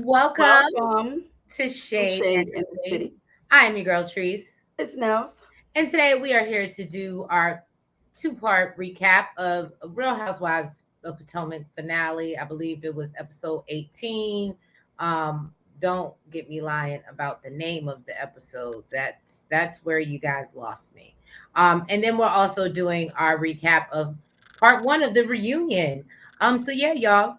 Welcome Welcome to to Shade and Shade the in the City. City. I'm your girl Treese, It's Nels. and today we are here to do our two-part recap of Real Housewives of Potomac finale. I believe it was episode 18. Don't get me lying about the name of the episode. That's where you guys lost me. And then we're also doing our recap of part one of the reunion. So yeah, y'all.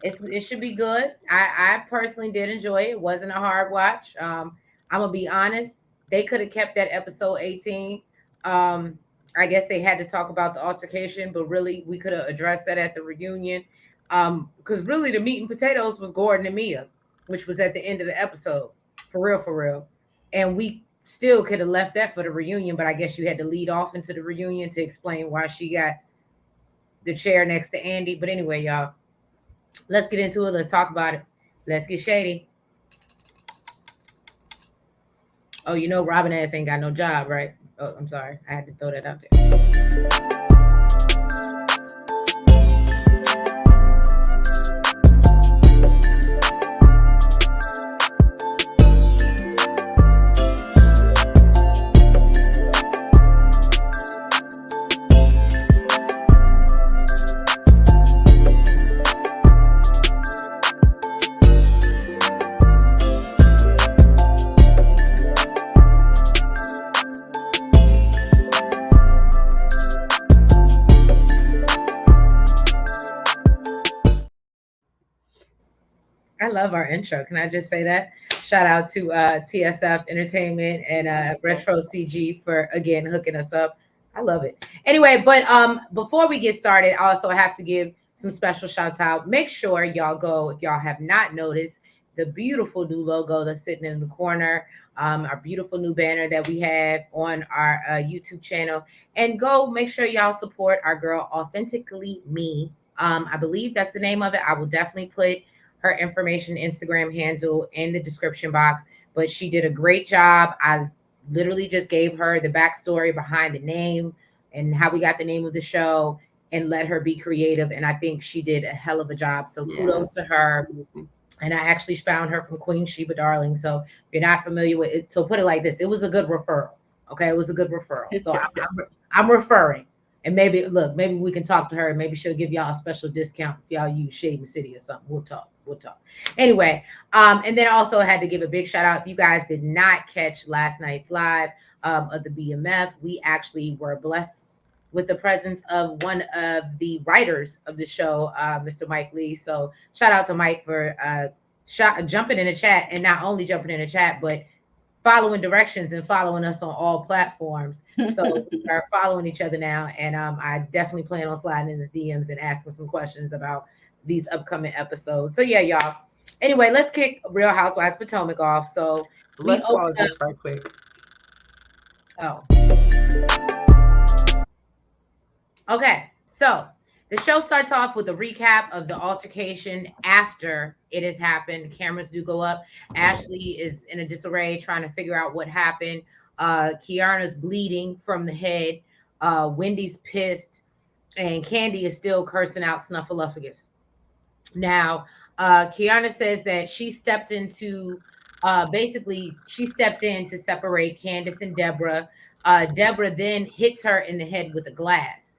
It should be good. I personally did enjoy it. It wasn't a hard watch. I'm gonna be honest. They could have kept that episode 18. Um, I guess they had to talk about the altercation, but really we could have addressed that at the reunion. Because really the meat and potatoes was Gordon and Mia, which was at the end of the episode. For real, for real. And we still could have left that for the reunion, but I guess you had to lead off into the reunion to explain why she got the chair next to Andy. But anyway, y'all, let's get into it. Let's talk about it. Let's get shady. Oh, you know Robin ass ain't got no job, right? Oh, I'm sorry. I had to throw that out there. I love our intro. Can I just say that? Shout out to TSF Entertainment and Retro CG for again hooking us up. I love it. Anyway, but before we get started, I also have to give some special shouts out. Make sure y'all go if y'all have not noticed the beautiful new logo that's sitting in the corner. Our beautiful new banner that we have on our YouTube channel, and go make sure y'all support our girl Authentically Me. I believe that's the name of it. I will definitely put her information, Instagram handle in the description box. But she did a great job. I literally just gave her the backstory behind the name and how we got the name of the show and let her be creative. And I think she did a hell of a job. So Yeah. kudos to her. And I actually found her from Queen Sheba Darling. So if you're not familiar with it, so put it like this: it was a good referral. Okay, it was a good referral. So I'm referring, and maybe look, maybe we can talk to her. Maybe she'll give y'all a special discount if y'all use Shade in the City or something. We'll talk. We'll talk. Anyway, and then also had to give a big shout out. If you guys did not catch last night's live of the BMF, we actually were blessed with the presence of one of the writers of the show, Mr. Mike Lee. So shout out to Mike for jumping in the chat, and not only jumping in the chat, but following directions and following us on all platforms. So we are following each other now, and I definitely plan on sliding in his DMs and asking some questions about these upcoming episodes. So yeah, y'all. Anyway, let's kick Real Housewives Potomac off. So we Let's open pause up. this right quick. Oh, okay. So the show starts off with a recap of the altercation after it has happened. Cameras do go up. Ashley is in a disarray trying to figure out what happened. Kiana's bleeding from the head. Wendy's pissed. And Candy is still cursing out Snuffleupagus. Now, Kiana says that basically, she stepped in to separate Candace and Deborah. Deborah then hits her in the head with a glass,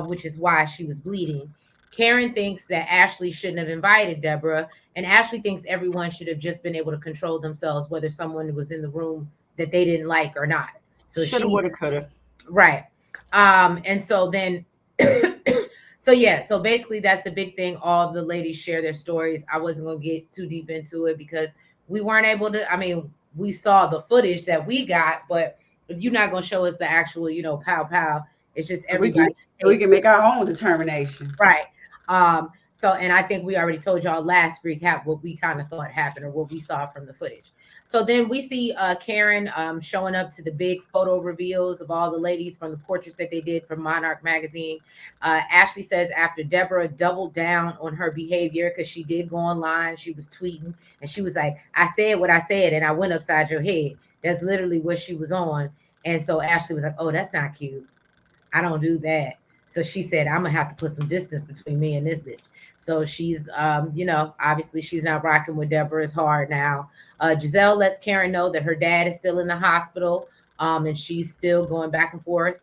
which is why she was bleeding. Karen thinks that Ashley shouldn't have invited Deborah, and Ashley thinks everyone should have just been able to control themselves, whether someone was in the room that they didn't like or not. So Shoulda, she, woulda, coulda. right. And so then so yeah, so basically that's the big thing. All the ladies share their stories. I wasn't gonna get too deep into it because we weren't able to. I mean, we saw the footage that we got, but if you're not gonna show us the actual, pow pow, it's just So we can everybody so we can make our own determination. right. So and I think we already told y'all last recap what we kind of thought happened or what we saw from the footage. So then we see Karen showing up to the big photo reveals of all the ladies from the portraits that they did from Monarch magazine. Ashley says after Deborah doubled down on her behavior because she did go online, she was tweeting and she was like, "I said what I said and I went upside your head." That's literally what she was on. And so Ashley was like, "Oh, that's not cute. I don't do that." So she said, "I'm gonna have to put some distance between me and this bitch." So she's, obviously she's not rocking with Deborah as hard now. Gizelle lets Karen know that her dad is still in the hospital, and she's still going back and forth.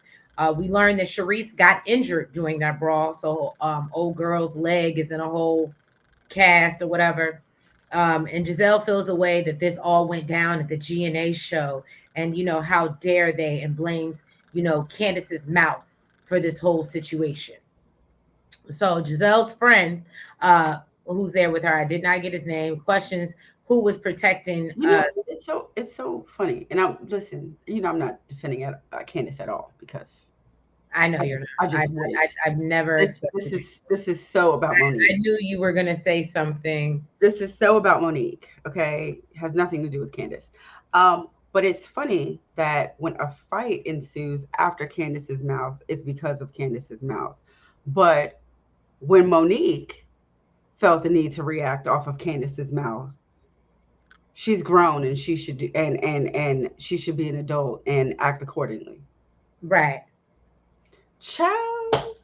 We learned that Sharice got injured during that brawl, so old girl's leg is in a whole cast or whatever. And Gizelle feels a way that this all went down at the GNA show, and how dare they, and blames Candace's mouth for this whole situation. So Giselle's friend, who's there with her, I did not get his name, questions who was protecting. It's so funny. And I'm listen. I'm not defending Candace at all because I know I you're just not. I just wouldn't. I've never This this expected it. is this is so about I Monique. knew you were gonna say something. This is so about Monique. Okay, has nothing to do with Candace. But it's funny that when a fight ensues after Candace's mouth, it's because of Candace's mouth. But when Monique felt the need to react off of Candace's mouth, she's grown and she should do and she should be an adult and act accordingly. Right. Child,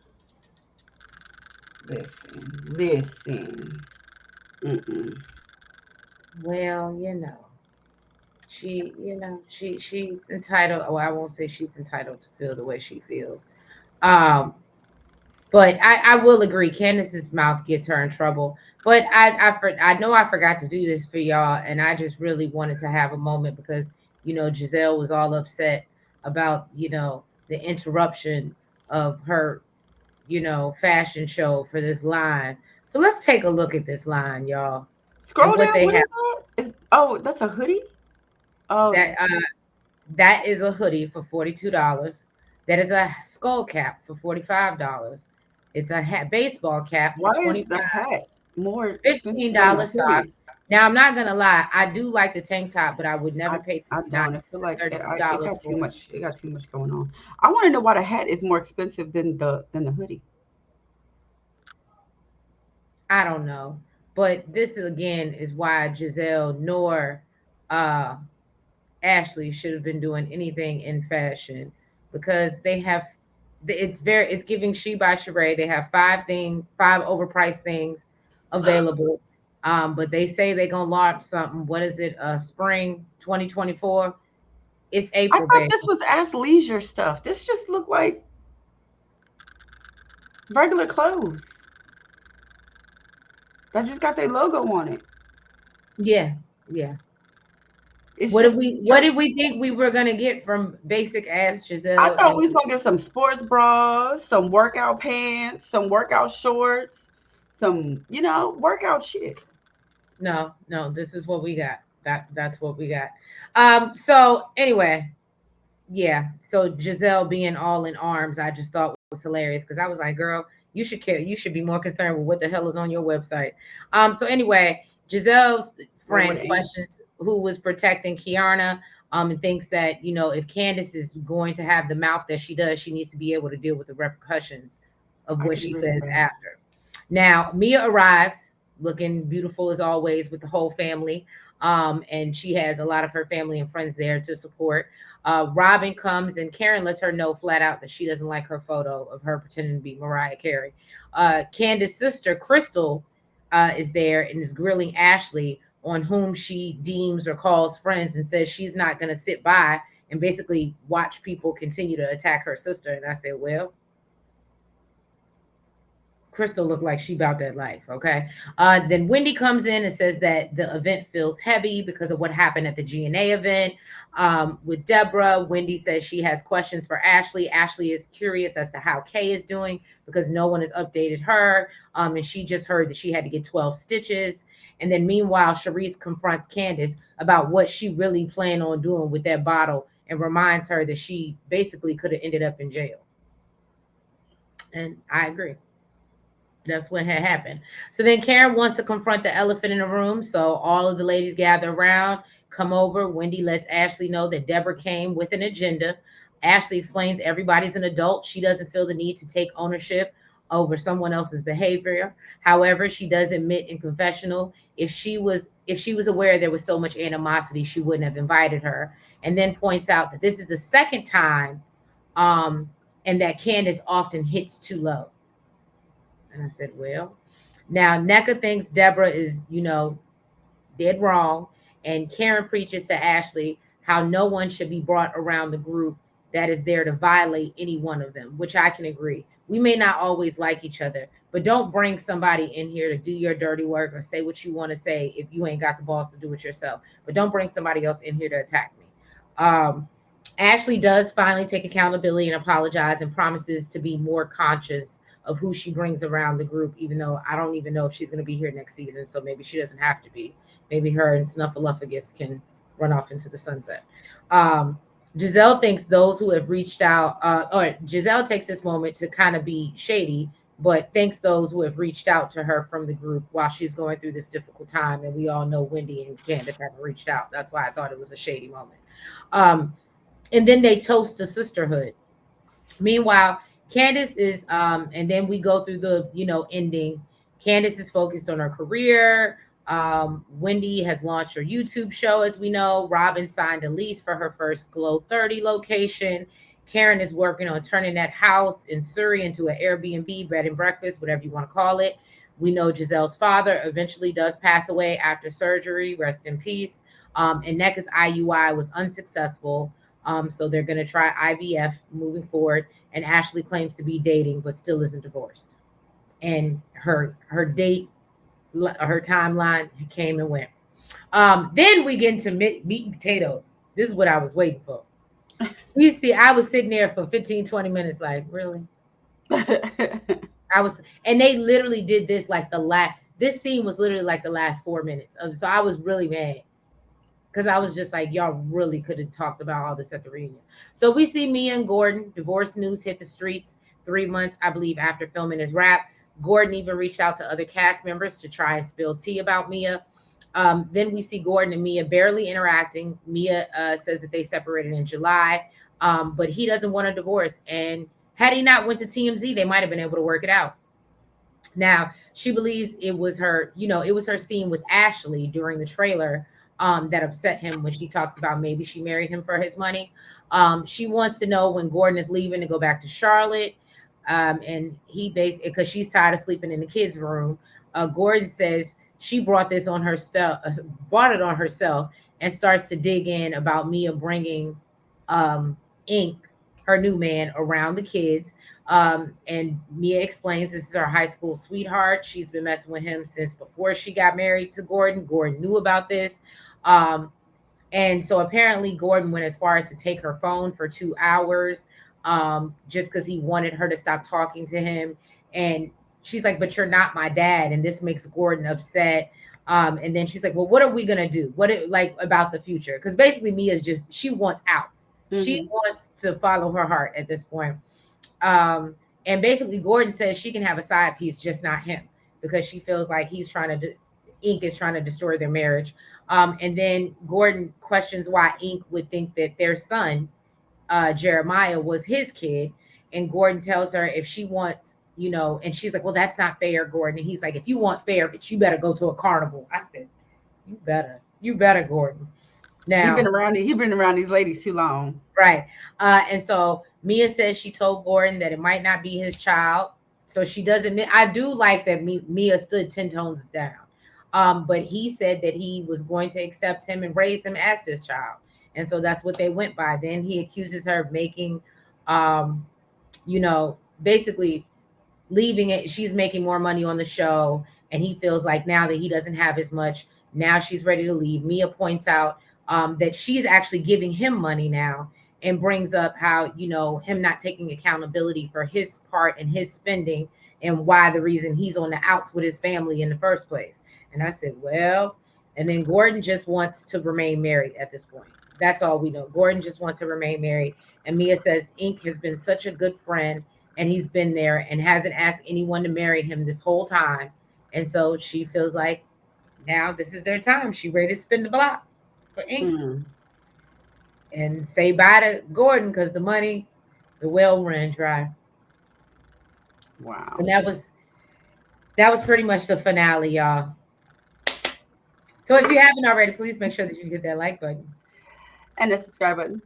listen. Mm-mm. Well, she's entitled. Oh, I won't say she's entitled to feel the way she feels. Um, but I will agree, Candace's mouth gets her in trouble. But I know I forgot to do this for y'all, and I just really wanted to have a moment because Giselle was all upset about the interruption of her fashion show for this line. So let's take a look at this line, y'all, and Scroll what down. they What have. is that? Oh, that's a hoodie. Oh, That is a hoodie for $42. That is a skull cap for $45. It's a baseball cap for why is 25. the hat more expensive than the $15 socks. hoodie? Now I'm not gonna lie, I do like the tank top, but I would never I pay I don't. I feel like $32 it got too for it. much. It got too much going on. I want to know why the hat is more expensive than the hoodie. I don't know. But this again is why Giselle nor uh Ashley should have been doing anything in fashion because they have it's giving she by Sheree. They have five overpriced things available. But they say they're gonna launch something. What is it? Spring 2024. It's I April, thought baby. this was athleisure stuff. This just looked like regular clothes that just got their logo on it. Yeah, yeah. It's What did just we what t-shirts. did we think we were gonna get from basic ass I Giselle thought and we was gonna get some sports bras, some workout pants, some workout shorts, some workout shit. no, no, this is what we got. That's what we got. So anyway, yeah. So Giselle being all in arms, I just thought was hilarious because I was like, girl, you should care. You should be more concerned with what the hell is on your website. So anyway, Giselle's Or with friend Amy. questions who was protecting Kiana. And thinks that if Candace is going to have the mouth that she does, she needs to be able to deal with the repercussions of I what can she agree with says that. after. Now, Mia arrives looking beautiful as always with the whole family. And she has a lot of her family and friends there to support. Robin comes and Karen lets her know flat out that she doesn't like her photo of her pretending to be Mariah Carey. Candace's sister, Crystal, is there and is grilling Ashley on whom she deems or calls friends and says she's not going to sit by and basically watch people continue to attack her sister. And I said, well, Crystal looked like she about that life. Okay. Then Wendy comes in and says that the event feels heavy because of what happened at the GNA event. With Deborah, Wendy says she has questions for Ashley. Ashley is curious as to how Kay is doing because no one has updated her. And she just heard that she had to get 12 stitches. And then meanwhile, Sharice confronts Candace about what she really planned on doing with that bottle and reminds her that she basically could have ended up in jail. And I agree. That's what had happened. So then Karen wants to confront the elephant in the room. So all of the ladies gather around, come over. Wendy lets Ashley know that Deborah came with an agenda. Ashley explains everybody's an adult. She doesn't feel the need to take ownership over someone else's behavior. However, she does admit in confessional if she was aware there was so much animosity, she wouldn't have invited her. And then points out that this is the second time um and that Candace often hits too low. And I said, well. Now, NECA thinks Deborah is, dead wrong. And Karen preaches to Ashley how no one should be brought around the group that is there to violate any one of them, which I can agree. We may not always like each other, but don't bring somebody in here to do your dirty work or say what you want to say if you ain't got the balls to do it yourself. But don't bring somebody else in here to attack me. Ashley does finally take accountability and apologize and promises to be more conscious of who she brings around the group, even though I don't even know if she's going to be here next season. So maybe she doesn't have to be. Maybe her and Snuffleupagus can run off into the sunset. Um, Gizelle thinks those who have reached out, or Gizelle takes this moment to kind of be shady, but thanks those who have reached out to her from the group while she's going through this difficult time. And we all know Wendy and Candice haven't reached out. That's why I thought it was a shady moment. Um, and then they toast to sisterhood. Meanwhile, Candice is and then we go through the, ending. Candice is focused on her career. Wendy has launched her YouTube show, as we know. Robin signed a lease for her first Glow 30 location. Karen is working on turning that house in Surrey into an Airbnb, bed and breakfast, whatever you want to call it. We know Giselle's father eventually does pass away after surgery. Rest in peace. And NECA's IUI was unsuccessful. So they're going to try IVF moving forward. And Ashley claims to be dating, but still isn't divorced. And her date, her timeline came and went. Then we get into meat and potatoes. This is what I was waiting for. You see, I was sitting there for 15, 20 minutes, like, really? I was, and they literally did this like this scene was literally like the last 4 minutes. So I was really mad because I was just like, y'all really could have talked about all this at the reunion. So we see Mia and Gordon. Divorce news hit the streets 3 months, I believe, after filming his rap. Gordon even reached out to other cast members to try and spill tea about Mia. Then we see Gordon and Mia barely interacting. Mia says that they separated in July, but he doesn't want a divorce. And had he not went to TMZ, they might have been able to work it out. Now, she believes it was her, it was her scene with Ashley during the trailer that upset him when she talks about maybe she married him for his money. She wants to know when Gordon is leaving to go back to Charlotte. And he basically, because she's tired of sleeping in the kids' room, Gordon says she brought this on her stuff, brought it on herself, and starts to dig in about Mia bringing Ink, her new man, around the kids. And Mia explains this is her high school sweetheart. She's been messing with him since before she got married to Gordon. Gordon knew about this. Um, and so apparently Gordon went as far as to take her phone for 2 hours just because he wanted her to stop talking to him. And she's like, but you're not my dad. And this makes Gordon upset. And then she's like, well, what are we going to do? Like about the future? Because basically Mia's she wants out. She wants to follow her heart at this point. And basically Gordon says she can have a side piece, just not him, because she feels like he's trying to Ink is trying to destroy their marriage. And then Gordon questions why Ink would think that their son, Jeremiah, was his kid. And Gordon tells her if she wants, and she's like, well, that's not fair, Gordon. And he's like, if you want fair, but you better go to a carnival. I said, you better, Gordon. Now He been around these ladies too long. Right. And so Mia says she told Gordon that it might not be his child. So she does admit, I do like that Mia stood 10 tones down. But he said that he was going to accept him and raise him as his child. And so that's what they went by. Then he accuses her of making, basically leaving it. She's making more money on the show. And he feels like now that he doesn't have as much, now she's ready to leave. Mia points out that she's actually giving him money now and brings up how, him not taking accountability for his part and his spending and why the reason he's on the outs with his family in the first place. And I said, well, and then Gordon just wants to remain married at this point. That's all we know. Gordon just wants to remain married. And Mia says Ink has been such a good friend and he's been there and hasn't asked anyone to marry him this whole time. And so she feels like now this is their time. She ready to spin the block for Ink and say bye to Gordon because the well ran dry. Wow. And that was pretty much the finale, y'all. So if you haven't already, please make sure that you hit that like button. And the subscribe button.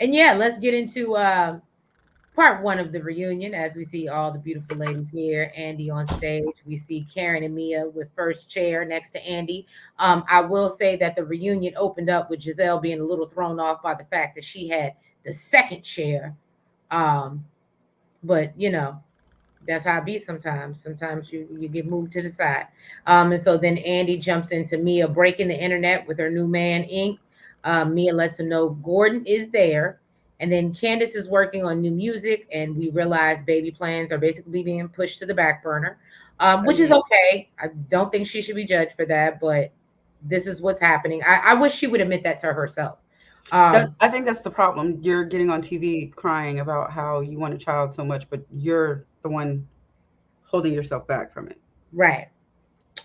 And yeah, let's get into part one of the reunion, as we see all the beautiful ladies here. Andy on stage. We see Karen and Mia with first chair next to Andy. I will say that the reunion opened up with Gizelle being a little thrown off by the fact that she had the second chair. Um, but that's how it be sometimes. Sometimes you get moved to the side. And so then Andy jumps into Mia breaking the internet with her new man, Ink. Mia lets him know Gordon is there. And then Candace is working on new music, and we realize baby plans are basically being pushed to the back burner, which is Agreed. okay. I don't think she should be judged for that, but this is what's happening. I wish she would admit that to herself. That Um, I think that's the problem. You're getting on TV crying about how you want a child so much, but you're the one holding yourself back from it. right.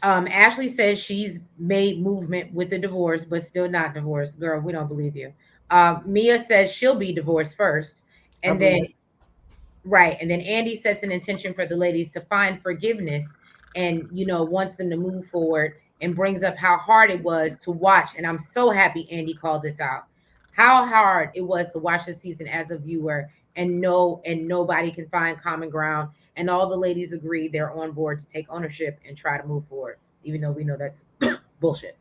Ashley says she's made movement with the divorce, but still not divorced. Girl, we don't believe you. Mia says she'll be divorced first. I And believe then, it. right. And then Andy sets an intention for the ladies to find forgiveness and, wants them to move forward and brings up how hard it was to watch. And I'm so happy Andy called this out. How hard it was to watch the season as a viewer and nobody can find common ground. And all the ladies agree they're on board to take ownership and try to move forward, even though we know that's bullshit.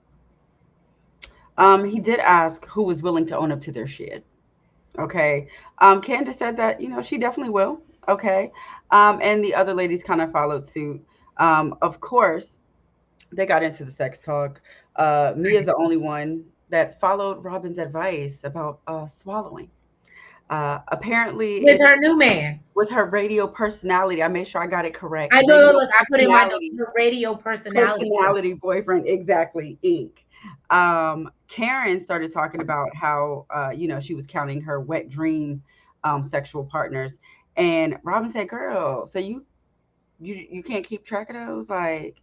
He did ask who was willing to own up to their shit. Okay. Candace said that, she definitely will. Okay. And the other ladies kind of followed suit. Of course, they got into the sex talk. Mia's the only one that followed Robin's advice about swallowing. Apparently, With it's her new man. with her radio personality. I made sure I got it correct. I know, Radio look, I put in my notes personality, her radio personality. personality boyfriend, exactly, Ink. Karen started talking about how, she was counting her wet dream sexual partners. And Robin said, girl, so you can't keep track of those? Like,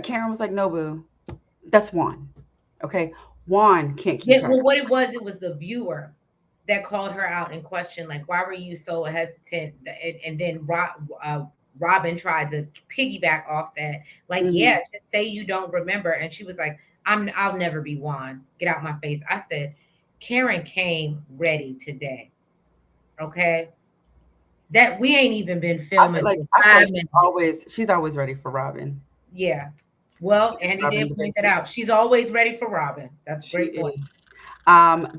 Karen was like, no, boo, that's one. Okay. Juan can't keep Yeah, track. well, what it was the viewer that called her out and questioned, like, why were you so hesitant? And then Robin tried to piggyback off that, like, Hmm. yeah, just say you don't remember. And she was like, I'll never be Juan. Get out my face. I said, Karen came ready today. Okay. That we ain't even been filming for I feel like 5 minutes. she's always ready for Robin. Yeah. Well, She is Andy Robin did the point that baby. out. She's always ready for Robin. That's a She great point. is.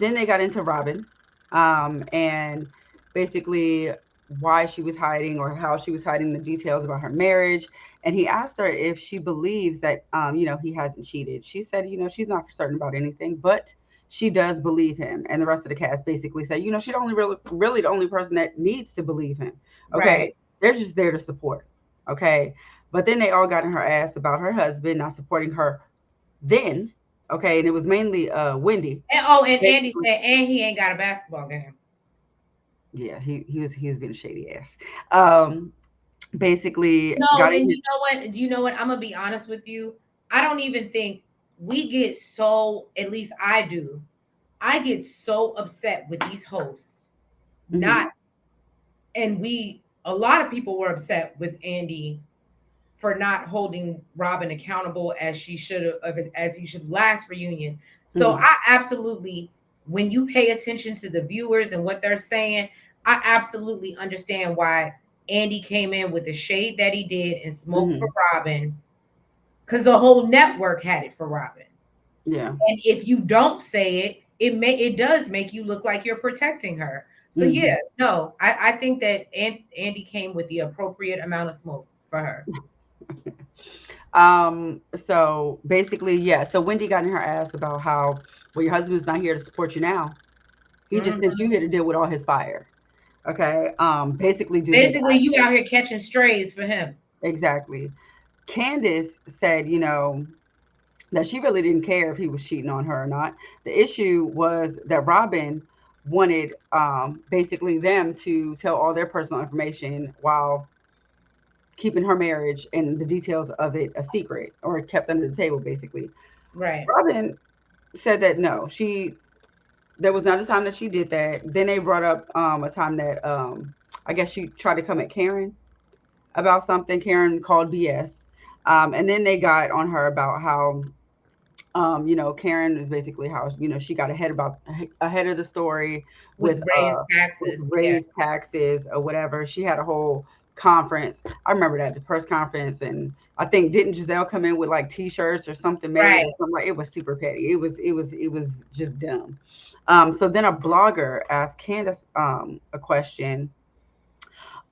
Then they got into Robin, and basically why she was hiding or how she was hiding the details about her marriage. And he asked her if she believes that, he hasn't cheated. She said, she's not for certain about anything, but she does believe him. And the rest of the cast basically said, she's only really the only person that needs to believe him. Right. Okay, they're just there to support. Okay, but then they all got in her ass about her husband not supporting her then. Okay, and it was mainly Wendy. And oh, and Andy Basically, said, and he ain't got a basketball game. yeah, he was being a shady ass. Um, basically No, got in and his. you know what? Do you know what? I'm gonna be honest with you. I don't even think we get so, at least I do. I get so upset with these hosts. Not Mhm, and we a lot of people were upset with Andy for not holding Robin accountable as she should have, as he should last reunion. So mhm, I absolutely, when you pay attention to the viewers and what they're saying, I absolutely understand why Andy came in with the shade that he did and smoked for mhm. Robin, because the whole network had it for Robin. Yeah. And if you don't say it, it does make you look like you're protecting her. So yeah, Mhm. no, I think that Andy came with the appropriate amount of smoke for her. So basically, yeah. So Wendy got in her ass about how, well, your husband's not here to support you now. He just sent Mhm. you here to deal with all his fire. Okay. Basically do his Basically, you absence. out here catching strays for him. Exactly. Candace said, that she really didn't care if he was cheating on her or not. The issue was that Robin wanted, basically them to tell all their personal information while keeping her marriage and the details of it a secret or kept under the table, basically. Right. Robin said that no, there was not a time that she did that. Then they brought up a time that, I guess she tried to come at Karen about something. Karen called BS. And then they got on her about how Karen is basically how she got ahead of the story with with raised with taxes. Yeah, raised taxes or whatever. She had a whole conference. I remember that, the press conference, and I think didn't Giselle come in with like T-shirts or something made or right. something, like it was super petty. It was just dumb. So then a blogger asked Candace a question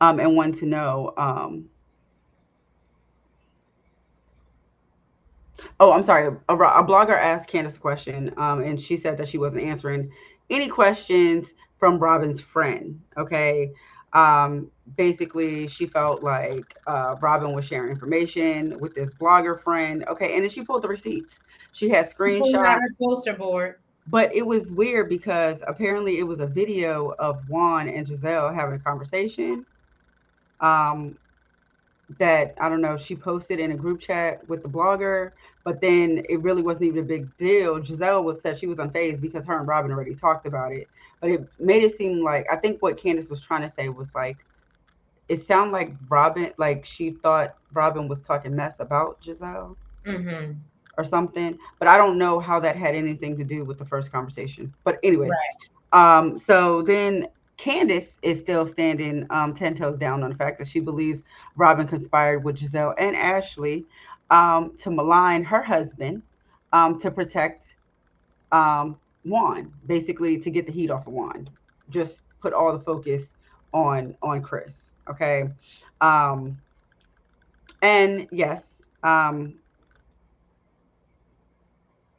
and wanted to know. Oh, I'm sorry. A blogger asked Candace a question, and she said that she wasn't answering any questions from Robin's friend. Okay. Basically, she felt like Robin was sharing information with this blogger friend. Okay. And then she pulled the receipts. She had She pulls out screenshots, her poster board. but it was weird because apparently it was a video of Juan and Giselle having a conversation. Um, that I don't know, she posted in a group chat with the blogger, but then it really wasn't even a big deal. Giselle was said she was unfazed because her and Robin already talked about it. But it made it seem like, I think what Candace was trying to say was like, it sounded like Robin, like she thought Robin was talking mess about Giselle Mm-hmm. or something. But I don't know how that had anything to do with the first conversation. But anyways, Right. so then Candace is still standing 10 toes down on the fact that she believes Robin conspired with Giselle and Ashley to malign her husband to protect Juan, basically to get the heat off of Juan. Just put all the focus on Chris. Okay. Um, and yes,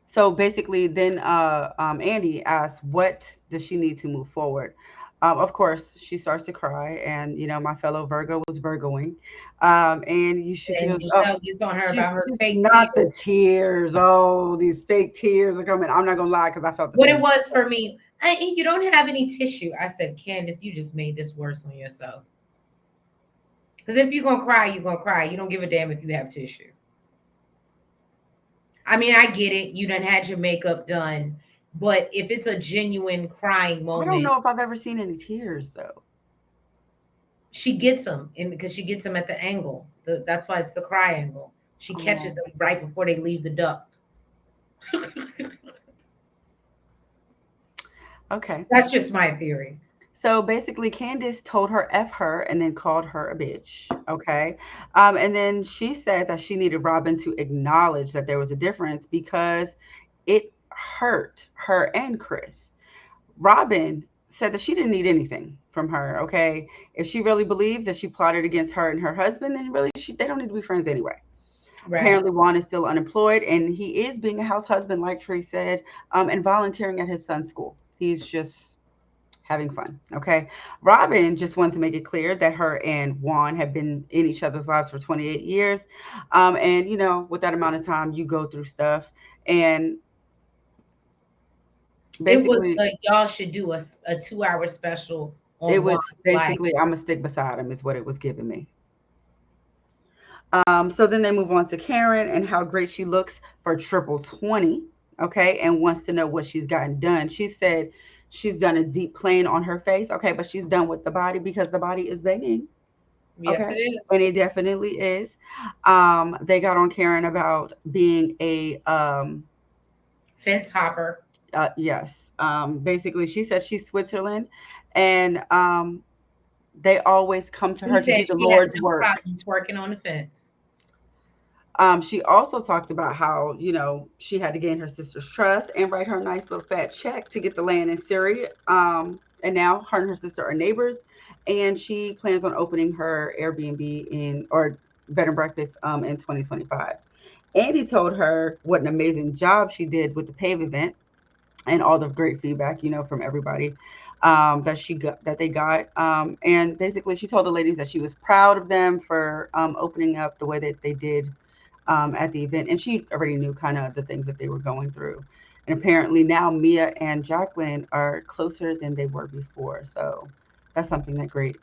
so basically, then Andy asks, "What does she need to move forward?" Of course, she starts to cry, and my fellow Virgo was Virgoing, and she And goes, "Oh, Giselle gets on her she's about her just fake not the tears. tears. Oh, these fake tears are coming." I'm not gonna lie, because I felt the What it same. was for me, you don't have any tissue. I said, Candace, you just made this worse on yourself. Because if you're gonna cry, you're gonna cry. You don't give a damn if you have tissue. I mean, I get it. You done had your makeup done, but if it's a genuine crying I don't moment, know if I've ever seen any tears though. she gets them, and because she gets them at the angle. That's why it's the cry angle. She catches Oh, them right before they leave the duct. okay. That's just my theory. So basically, Candace told her F her and then called her a bitch. Okay. And then she said that she needed Robin to acknowledge that there was a difference because it hurt her and Chris. Robin said that she didn't need anything from her. Okay. If she really believes that she plotted against her and her husband, then really they don't need to be friends anyway. Right. Apparently, Juan is still unemployed and he is being a house husband, like Tree said, and volunteering at his son's school. He's just having fun. Okay. Robin just wanted to make it clear that her and Juan have been in each other's lives for 28 years. And, with that amount of time, you go through stuff. And It was basically, like y'all should do a 2 hour special it on was Juan's life. basically, I'm going to stick beside him, is what it was giving me. So then they move on to Karen and how great she looks for triple 20. Okay. And wants to know what she's gotten done. She said she's done a deep plane on her face. Okay. But she's done with the body because the body is banging. Yes, Okay. it is. And it definitely is. They got on Karen about being a Fence hopper. yes. Basically she said she's Switzerland and they always come to He her to said do the she has Lord's no work. problem twerking on the fence. She also talked about how, she had to gain her sister's trust and write her a nice little fat check to get the land in Syria. And now her and her sister are neighbors, and she plans on opening her Airbnb or bed and breakfast in 2025. Andy told her what an amazing job she did with the PAVE event and all the great feedback, from everybody that they got. And basically, she told the ladies that she was proud of them for opening up the way that they did at the event, and she already knew kind of the things that they were going through. And apparently now Mia and Jacqueline are closer than they were before. So that's something that great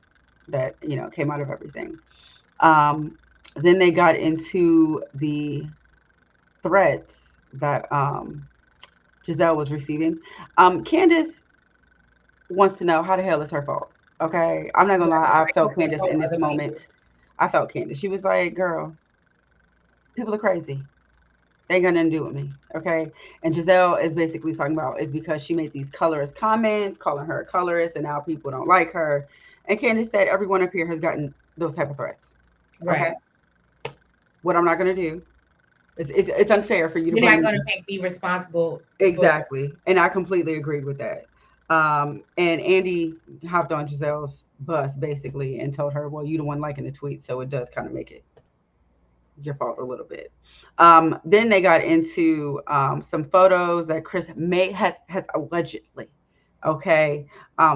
that came out of everything. Um, then they got into the threats that Giselle was receiving. Candace wants to know how the hell is her fault. Okay, I'm not gonna lie. I Right. felt Candace Help in this other people. moment. I felt Candace. She was like, "Girl, people are crazy." They ain't got nothing to do with me. Okay. And Gizelle is basically talking about is because she made these colorist comments, calling her a colorist, and now people don't like her. And Candace said everyone up here has gotten those type of threats. Okay. Right. What I'm not gonna do it's unfair for you to You're not blame going to me. make me responsible for. Exactly. And I completely agreed with that. And Andy hopped on Giselle's bus basically and told her, well, you the one liking the tweet, so it does kind of make it your fault a little bit. Then they got into some photos that Chris may has allegedly, okay,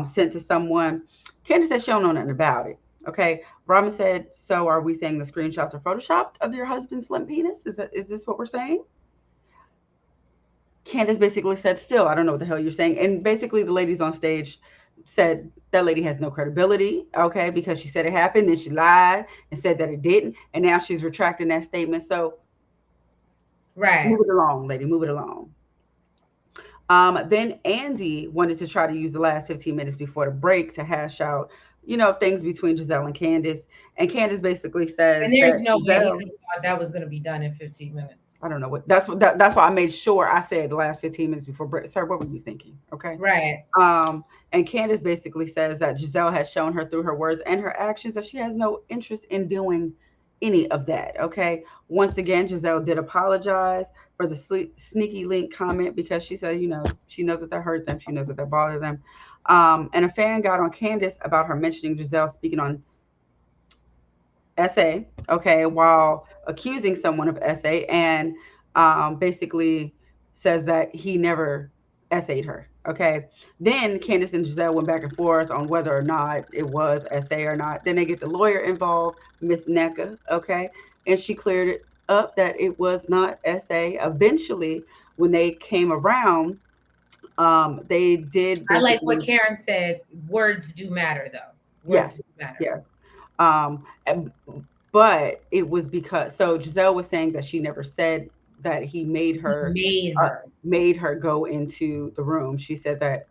sent to someone. Candace said she don't know nothing about it. Okay, Robin said, so are we saying the screenshots are photoshopped of your husband's limp penis? Is this what we're saying? Candace basically said, still, I don't know what the hell you're saying. And basically, the ladies on stage said that lady has no credibility, okay, because she said it happened, then she lied and said that it didn't, and now she's retracting that statement. So Right. move it along, lady, move it along. Then Andy wanted to try to use the last 15 minutes before the break to hash out, things between Gizelle and Candace. And Candace basically says And there's that no way he Gizelle, could have thought that was going to be done in 15 minutes. I don't know that's why I made sure I said the last 15 minutes before break. Sir, what were you thinking? Okay. Right. Um, and Candace basically says that Giselle has shown her through her words and her actions that she has no interest in doing any of that. Okay. Once again, Giselle did apologize for the sneaky link comment because she said, she knows that that hurt them. She knows that that bothered them. And a fan got on Candace about her mentioning Giselle speaking on SA, okay, while accusing someone of SA and basically says that he never SA'd her, okay. Then Candace and Giselle went back and forth on whether or not it was SA or not. Then they get the lawyer involved, Miss NECA, okay, and she cleared it up that it was not SA. Eventually, when they came around, they did I like what basically, Karen said. Words do matter, though. Words yes, do matter. yes. And but it was because so Giselle was saying that she never said that he He made uh, her. made her go into the room. She said that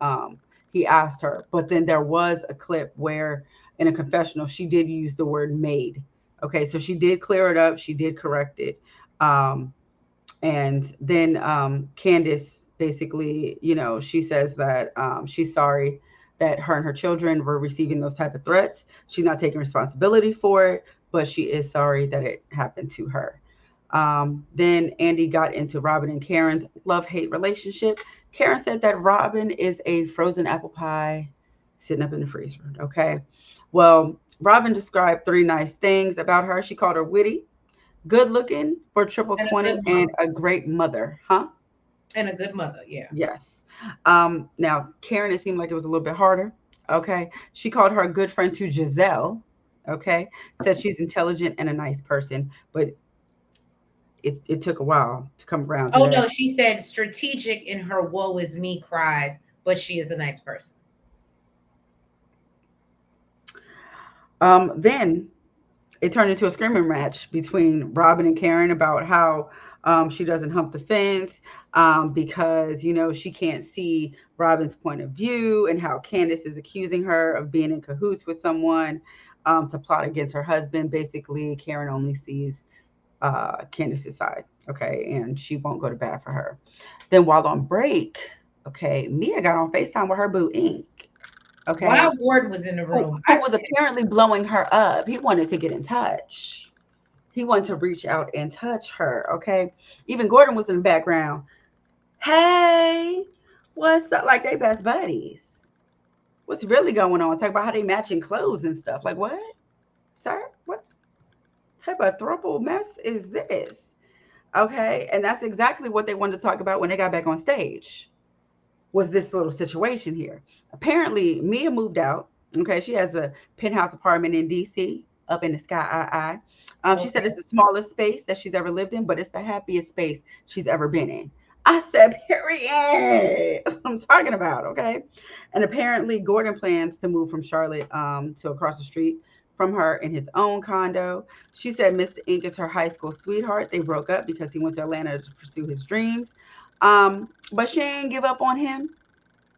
he asked her, but then there was a clip where in a confessional she did use the word made. Okay, so she did clear it up. She did correct it. Um, and then Candace basically, she says that she's sorry that her and her children were receiving those type of threats. She's not taking responsibility for it, but she is sorry that it happened to her. Then Andy got into Robin and Karen's love-hate relationship. Karen said that Robin is a frozen apple pie sitting up in the freezer. Okay. Well, Robin described three nice things about her. She called her witty, good looking for triple And a 20, good and mom. a great mother. Huh? And a good mother. Yeah. Yes. Now, Karen, it seemed like it was a little bit harder. Okay. She called her a good friend to Giselle. Okay. Said she's intelligent and a nice person, but it took a while to come around to Oh, that. no. She said strategic in her woe is me cries, but she is a nice person. Then it turned into a screaming match between Robin and Karen about how she doesn't hump the fence because she can't see Robin's point of view, and how Candace is accusing her of being in cahoots with someone to plot against her husband. Basically, Karen only sees Candace's side, okay, and she won't go to bat for her. Then while on break, okay, Mia got on FaceTime with her boo Ink, okay, While Gordon was in the who, room, who I was said, apparently blowing her up. He wanted to get in touch. He wanted to reach out and touch her. Okay. Even Gordon was in the background. Hey, what's up? Like they best buddies. What's really going on? Talk about how they matching clothes and stuff. Like what, sir? What's type of throuple mess is this? Okay. And that's exactly what they wanted to talk about when they got back on stage. Was this little situation here? Apparently, Mia moved out. Okay, she has a penthouse apartment in DC, up in the sky. She said okay. it's the smallest space that she's ever lived in, but it's the happiest space she's ever been in. I said, period. That's what I'm talking about. Okay, and apparently Gordon plans to move from Charlotte to across the street from her in his own condo. She said Mr. Ink is her high school sweetheart. They broke up because he went to Atlanta to pursue his dreams. But she ain't give up on him.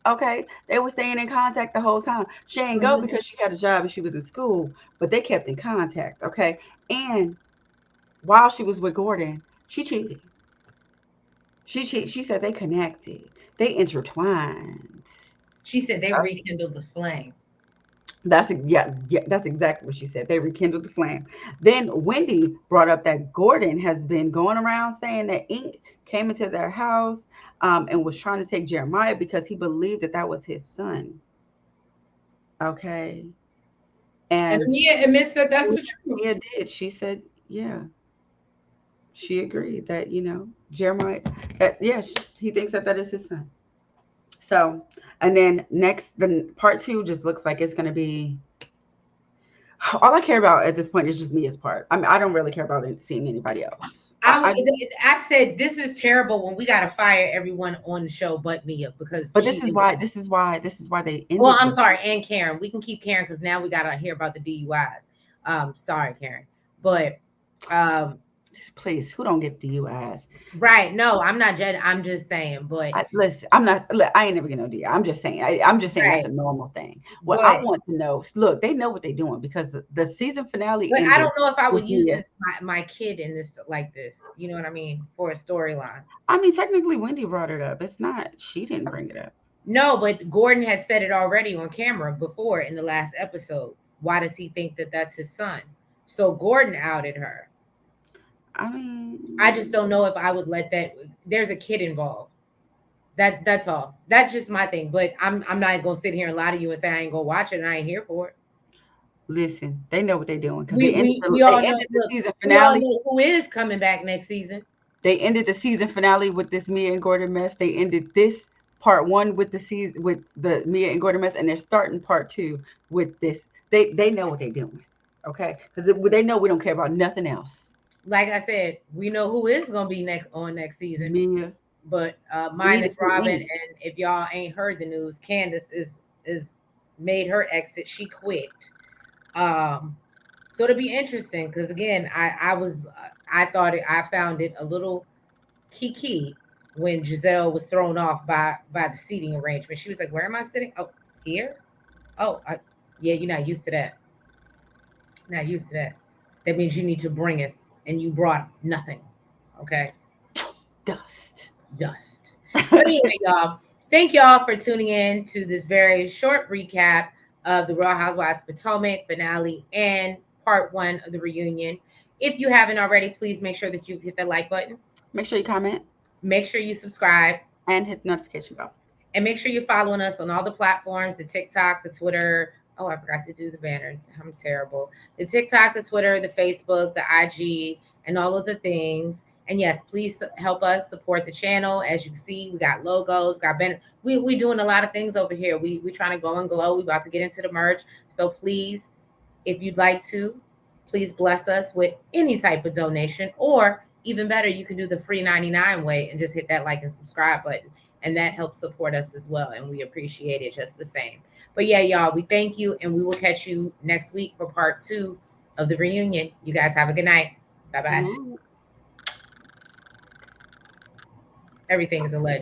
Okay, they were staying in contact the whole time. She ain't go Mhm. because she had a job and she was in school, but they kept in contact. Okay, and while she was with Gordon, she cheated. She said they connected. They intertwined. She said they rekindled the flame. Yeah, that's exactly what she said. They rekindled the flame. Then Wendy brought up that Gordon has been going around saying that Ink came into their house and was trying to take Jeremiah because he believed that that was his son. Okay, And and Mia admits that that's the truth. Mia did. She said, yeah, she agreed that Jeremiah, that he thinks that that is his son. So, and then next, the part two just looks like it's going to be all I care about at this point is just Mia's part. I mean, I don't really care about seeing anybody else. I said this is terrible when we got to fire everyone on the show but Mia because but she this is is. why this is why they Well, ended I'm this. sorry, and Karen. We can keep Karen because now we got to hear about the DUIs. Sorry, Karen, but um, Please, who don't get DUIs? right? No, I'm not judging. I'm just saying, but Listen, I'm not. Look, I ain't never getting no DUI. I'm just saying. I'm just saying that's right, a normal thing. What I but want to know, look, they know what they're doing because the season finale but I ended don't know if I with would use Mia. this my kid in this like this. You know what I mean? For a storyline. I mean, technically, Wendy brought it up. It's not. She didn't bring it up. No, but Gordon had said it already on camera before in the last episode. Why does he think that that's his son? So Gordon outed her. I I just mean, don't know if I would let that. There's a kid involved. That's all. That's just my thing. But I'm not gonna sit here and lie to you and say I ain't gonna watch it and I ain't here for it. listen, they know what they're doing because We they ended we the we they all know. ended the Look, season we all finale. know who is coming back next season. They ended the season finale with this Mia and Gordon mess. They ended this part one with the season with the Mia and Gordon mess, and they're starting part two with this. They know what they're doing, okay? Because they know we don't care about nothing else. Like I said, we know who is gonna be next season. Mia, But we need to minus see Robin, Ink. and if y'all ain't heard the news, Candace is made her exit. She quit. Um, so it'll be interesting because again, I thought I found it a little kiki when Giselle was thrown off by the seating arrangement. She was like, "Where am I sitting? Oh, here. Oh, yeah, you're not used to that. Not used to that. That means you need to bring it, and you brought nothing. Okay, Dust. dust." But anyway, y'all, thank y'all for tuning in to this very short recap of the Real Housewives Potomac finale and part one of the reunion. If you haven't already, please make sure that you hit that like button. Make sure you comment Make sure you subscribe and hit the notification bell. and make sure you're following us on all the platforms, the TikTok, the Twitter. Oh, I forgot to do the banner. I'm terrible. The TikTok, the Twitter, the Facebook, the IG, and all of the things. And yes, please help us support the channel. As you can see, we got logos, got banner. We doing a lot of things over here. We trying to go and glow. We about to get into the merch. So please, if you'd like to, please bless us with any type of donation, or even better, you can do the free 99 way and just hit that like and subscribe button. And that helps support us as well. And we appreciate it just the same. But yeah, y'all, we thank you. And we will catch you next week for part two of the reunion. You guys have a good night. Bye bye. No. Everything is a legend.